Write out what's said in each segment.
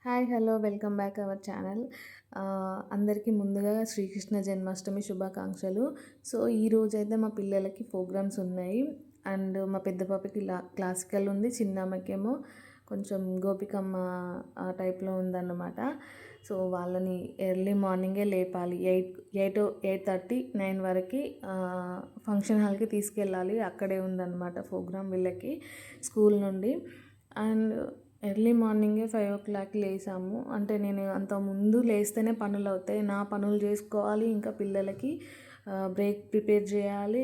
Hi! Hello! Welcome back our channel. అందరికీ ముందుగా శ్రీకృష్ణ జన్మాష్టమి శుభాకాంక్షలు. సో, ఈరోజైతే మా పిల్లలకి ప్రోగ్రామ్స్ ఉన్నాయి. అండ్ మా పెద్ద పాపకి క్లాసికల్ ఉంది. చిన్నామెకేమో కొంచెం గోపికమ్మ ఆ టైప్‌లో ఉందన్నమాట. సో, వాళ్ళని ఎర్లీ మార్నింగే లేపాలి. 8:30, 9 వరకి ఫంక్షన్ హాల్‌కి తీసుకెళ్ళాలి. అక్కడే ఉందన్నమాట ప్రోగ్రామ్ వీళ్ళకి స్కూల్ నుండి. అండ్ ఎర్లీ మార్నింగే 5:00కి లేసాము. అంటే నేను అంతకుముందు లేస్తేనే పనులవుతాయి. నా పనులు చేసుకోవాలి. ఇంకా పిల్లలకి బ్రేక్ ప్రిపేర్ చేయాలి.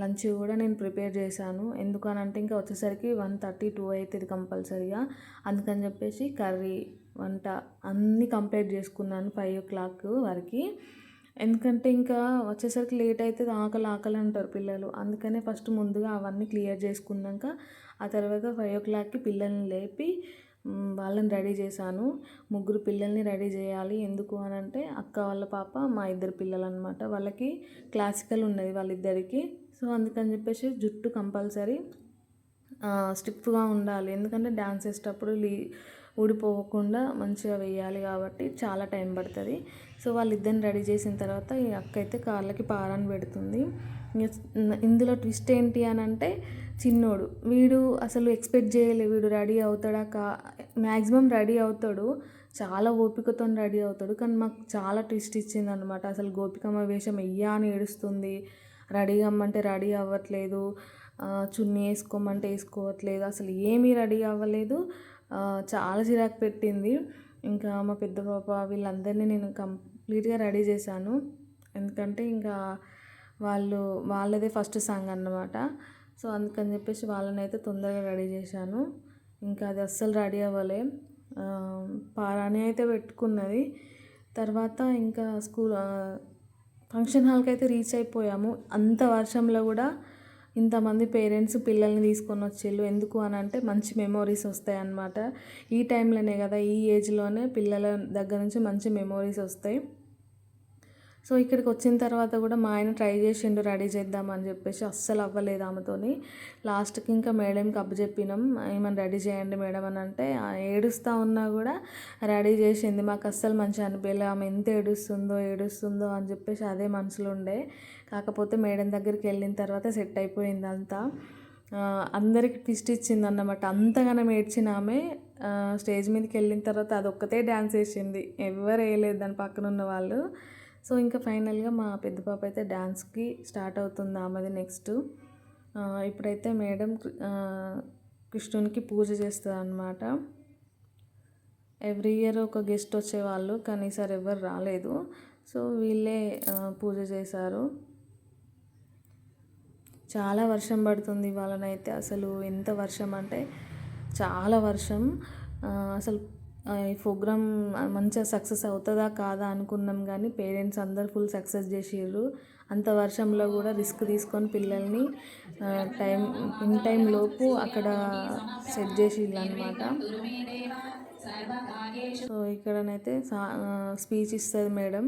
లంచ్ కూడా నేను ప్రిపేర్ చేశాను. ఎందుకనంటే ఇంకా వచ్చేసరికి 1:30, 2 అవుతుంది కంపల్సరీగా. అందుకని చెప్పేసి కర్రీ, వంట అన్నీ కంప్లీట్ చేసుకున్నాను 5:00 వరకు. ఎందుకంటే ఇంకా వచ్చేసరికి లేట్ అవుతుంది. ఆకలి ఆకలి అంటారు పిల్లలు. అందుకనే ఫస్ట్ ముందుగా అవన్నీ క్లియర్ చేసుకున్నాక ఆ తర్వాత 5:00కి పిల్లల్ని లేపి వాళ్ళని రెడీ చేశాను. ముగ్గురు పిల్లల్ని రెడీ చేయాలి. ఎందుకు అనంటే అక్క వాళ్ళ పాప, మా ఇద్దరు పిల్లలు అనమాట. వాళ్ళకి క్లాసికల్ ఉన్నది వాళ్ళిద్దరికి. సో, అందుకని చెప్పేసి జుట్టు కంపల్సరీ స్టిఫ్గా ఉండాలి. ఎందుకంటే డ్యాన్స్ వేసేటప్పుడు ఊడిపోకుండా మంచిగా వేయాలి కాబట్టి చాలా టైం పడుతుంది. సో, వాళ్ళిద్దరిని రెడీ చేసిన తర్వాత ఈ అక్క అయితే కాళ్ళకి పారాన్ని పెడుతుంది. ఇందులో ట్విస్ట్ ఏంటి అని అంటే చిన్నోడు వీడు అసలు ఎక్స్పెక్ట్ చేయలే వీడు రెడీ అవుతాడా మ్యాక్సిమం రెడీ అవుతాడు. చాలా ఓపికతో రెడీ అవుతాడు. కానీ మాకు చాలా ట్విస్ట్ ఇచ్చిందనమాట. అసలు గోపికమ్మ వేషం వెయ్యా అని ఏడుస్తుంది. రెడీ అమ్మంటే రెడీ అవ్వట్లేదు. చున్నీ వేసుకోమంటే వేసుకోవట్లేదు. అసలు ఏమీ రెడీ అవ్వలేదు. చాలా చిరాకు పెట్టింది. ఇంకా మా పెద్ద పాప వీళ్ళందరినీ నేను కంప్లీట్గా రెడీ చేశాను. ఎందుకంటే ఇంకా వాళ్ళదే ఫస్ట్ సాంగ్ అన్నమాట. సో, అందుకని చెప్పేసి వాళ్ళనైతే తొందరగా రెడీ చేశాను. ఇంకా అది అస్సలు రెడీ అవ్వలే. పారాణి అయితే పెట్టుకున్నది. తర్వాత ఇంకా ఫంక్షన్ హాల్కి అయితే రీచ్ అయిపోయాము. అంత వర్షంలో కూడా ఇంతమంది పేరెంట్స్ పిల్లల్ని తీసుకొని వచ్చిళ్ళు. ఎందుకు అని అంటే మంచి మెమోరీస్ వస్తాయి అన్నమాట. ఈ టైంలోనే కదా, ఈ ఏజ్లోనే పిల్లల దగ్గర నుంచి మంచి మెమోరీస్ వస్తాయి. సో, ఇక్కడికి వచ్చిన తర్వాత కూడా మా ఆయన ట్రై చేసిండు రెడీ చేద్దామని చెప్పేసి. అస్సలు అవ్వలేదు ఆమెతోని. లాస్ట్కి ఇంకా మేడంకి అప్పచెప్పినాం. ఏమని రెడీ చేయండి మేడం అని అంటే ఏడుస్తూ ఉన్నా కూడా రెడీ చేసింది. మాకు అస్సలు మంచిగా అనిపించలే. ఆమె ఎంత ఏడుస్తుందో అని చెప్పేసి అదే మనసులో ఉండే. కాకపోతే మేడం దగ్గరికి వెళ్ళిన తర్వాత సెట్ అయిపోయింది అంతా. అందరికి ట్విస్ట్ ఇచ్చింది అన్నమాట. అంతగానం ఏడ్చిన ఆమె స్టేజ్ మీదకి వెళ్ళిన తర్వాత అదొక్కతే డ్యాన్స్ వేసింది. ఎవరు వేయలేదు దాని పక్కన ఉన్న వాళ్ళు. సో, ఇంకా ఫైనల్గా మా పెద్ద పాప అయితే డ్యాన్స్కి స్టార్ట్ అవుతుంది. ఆమెది నెక్స్ట్. ఇప్పుడైతే మేడం కృష్ణునికి పూజ చేస్తుంది అన్నమాట. ఎవ్రీ ఇయర్ ఒక గెస్ట్ వచ్చేవాళ్ళు, కానీ ఈసారి ఎవరు రాలేదు. సో, వీళ్ళే పూజ చేశారు. చాలా వర్షం పడుతుంది ఇవాళనైతే. అసలు ఎంత వర్షం అంటే చాలా వర్షం. అసలు ఈ ప్రోగ్రామ్ మంచిగా సక్సెస్ అవుతుందా కాదా అనుకున్నాం, కానీ పేరెంట్స్ అందరు ఫుల్ సక్సెస్ చేసిర్రు. అంత వర్షంలో కూడా రిస్క్ తీసుకొని పిల్లల్ని ఇన్ టైం లోపు అక్కడ సెట్ చేసిర్రు అనమాట. సో, ఇక్కడనైతే స్పీచ్ ఇస్తుంది మేడం.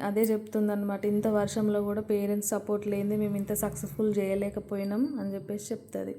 అదే చెప్తుందన్నమాట. ఇంత వర్షంలో కూడా పేరెంట్స్ సపోర్ట్ లేనిది మేము ఇంత సక్సెస్ఫుల్ చేయలేకపోయినాం అని చెప్పేసి చెప్తుంది.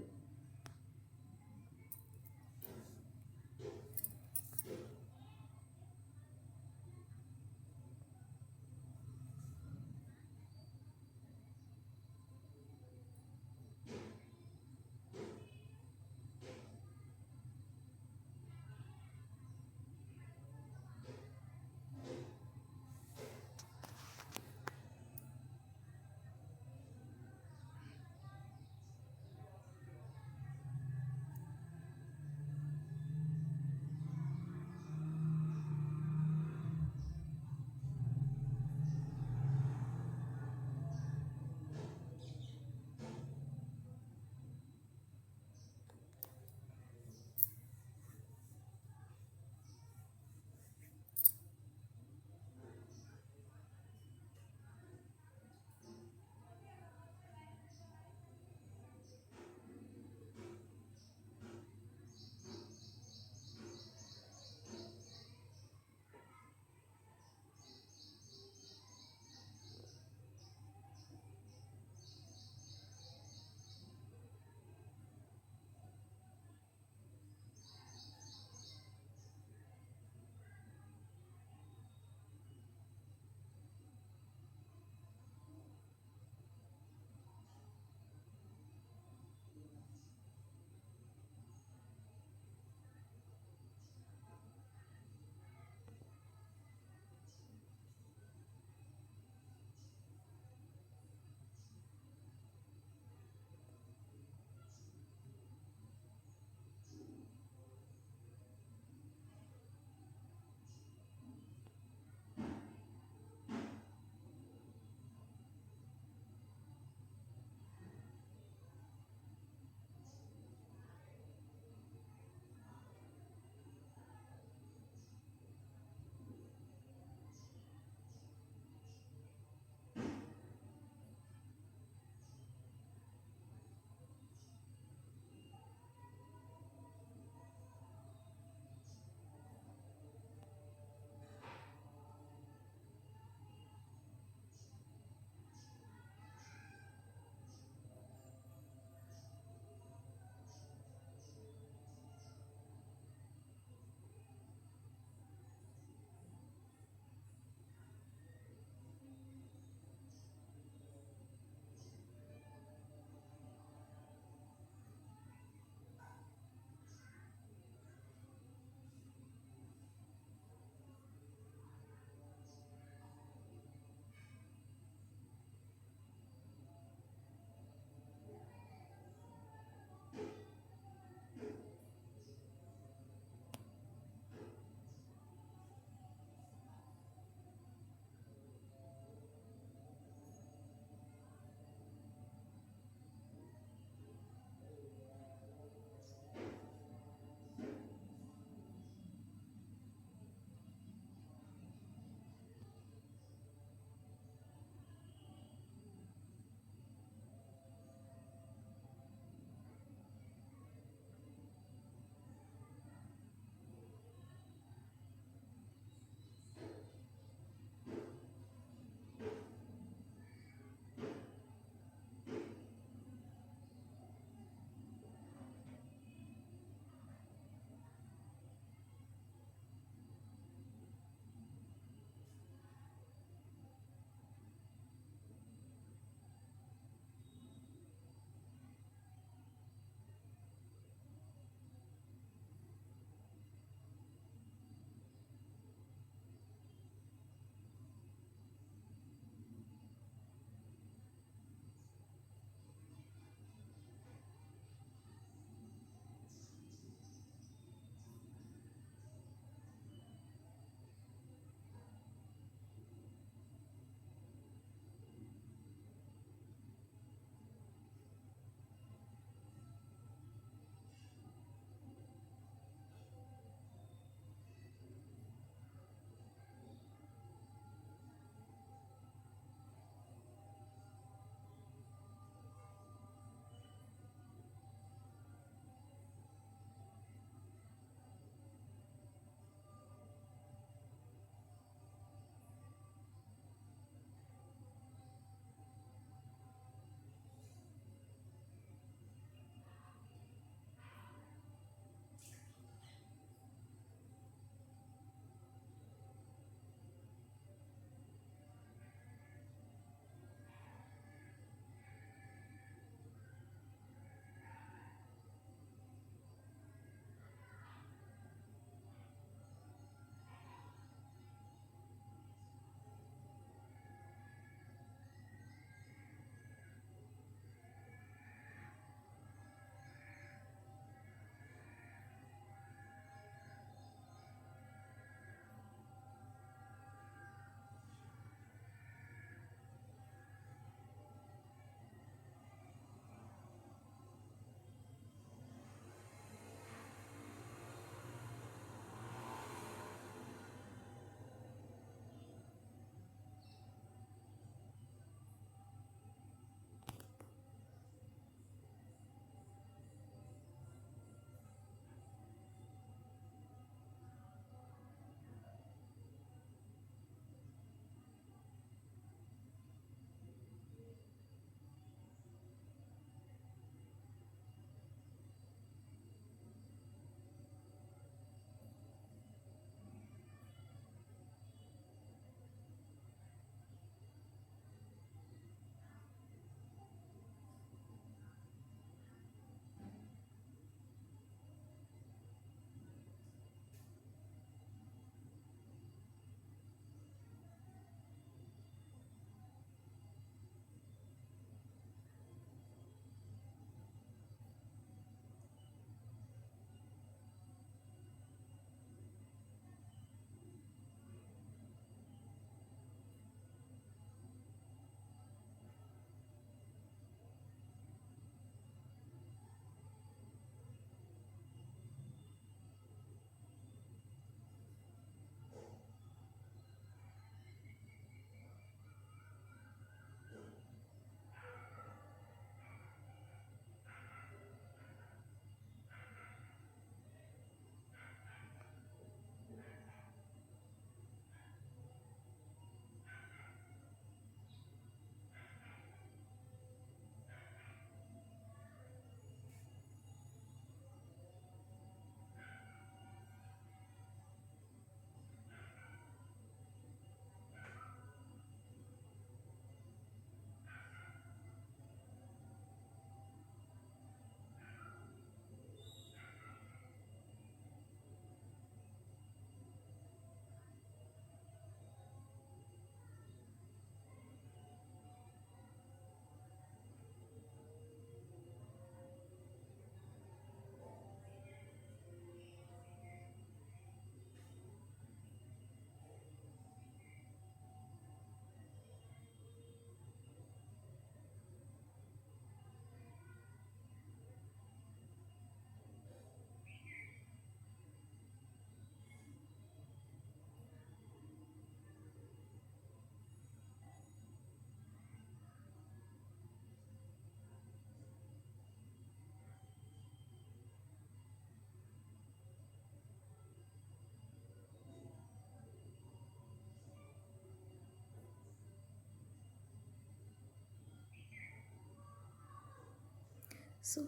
సో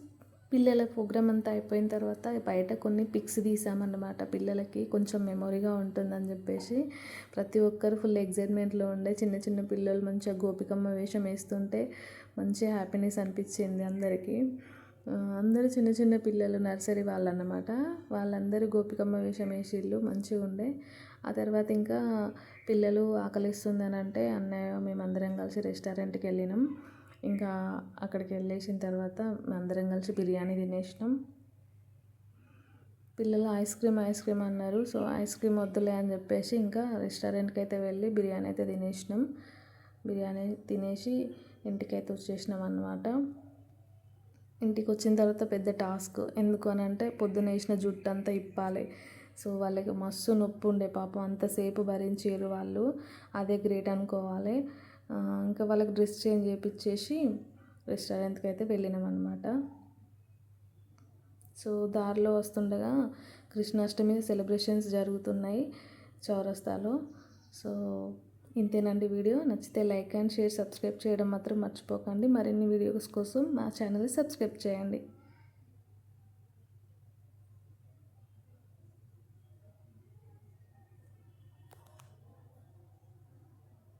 పిల్లల ప్రోగ్రామ్ అంతా అయిపోయిన తర్వాత బయట కొన్ని పిక్స్ తీసామన్నమాట, పిల్లలకి కొంచెం మెమొరీగా ఉంటుందని చెప్పేసి. ప్రతి ఒక్కరు ఫుల్ ఎగ్జైట్మెంట్లో ఉండే, చిన్న చిన్న పిల్లలు మంచిగా గోపికమ్మ వేషం వేస్తుంటే మంచి హ్యాపీనెస్ అనిపించింది అందరికీ. అందరూ చిన్న చిన్న పిల్లలు, నర్సరీ వాళ్ళు అన్నమాట. వాళ్ళందరూ గోపికమ్మ వేషం వేసిళ్ళు, మంచిగా ఉండే. ఆ తర్వాత ఇంకా పిల్లలు ఆకలిస్తుందని అంటే అన్నయ్య మేమందరం కలిసి రెస్టారెంట్కి వెళ్ళినాం. ఇంకా అక్కడికి వెళ్ళేసిన తర్వాత అందరం కలిసి బిర్యానీ తినేసినాం. పిల్లలు ఐస్ క్రీమ్ అన్నారు. సో ఐస్ క్రీమ్ వద్దులే అని చెప్పేసి ఇంకా రెస్టారెంట్కి అయితే వెళ్ళి బిర్యానీ అయితే తినేసినాం. బిర్యానీ తినేసి ఇంటికైతే వచ్చేసినాం అన్నమాట. ఇంటికి వచ్చిన తర్వాత పెద్ద టాస్క్, ఎందుకు అని అంటే పొద్దున వేసిన జుట్టు అంతా ఇప్పాలి. సో వాళ్ళకి మస్తు నొప్పి ఉండే పాపం, అంతసేపు భరించారు వాళ్ళు, అదే గ్రేట్ అనుకోవాలి. ఇంకా వాళ్ళకి డ్రెస్ చేంజ్ చేయించేసి రెస్టారెంట్కి అయితే వెళ్ళినాం అనమాట. సో దారిలో వస్తుండగా కృష్ణాష్టమి సెలబ్రేషన్స్ జరుగుతున్నాయి చౌరస్తాలో. సో ఇంతేనండి వీడియో. నచ్చితే లైక్ అండ్ షేర్, సబ్స్క్రైబ్ చేయడం మాత్రం మర్చిపోకండి. మరిన్ని వీడియోస్ కోసం మా ఛానల్ని సబ్స్క్రైబ్ చేయండి.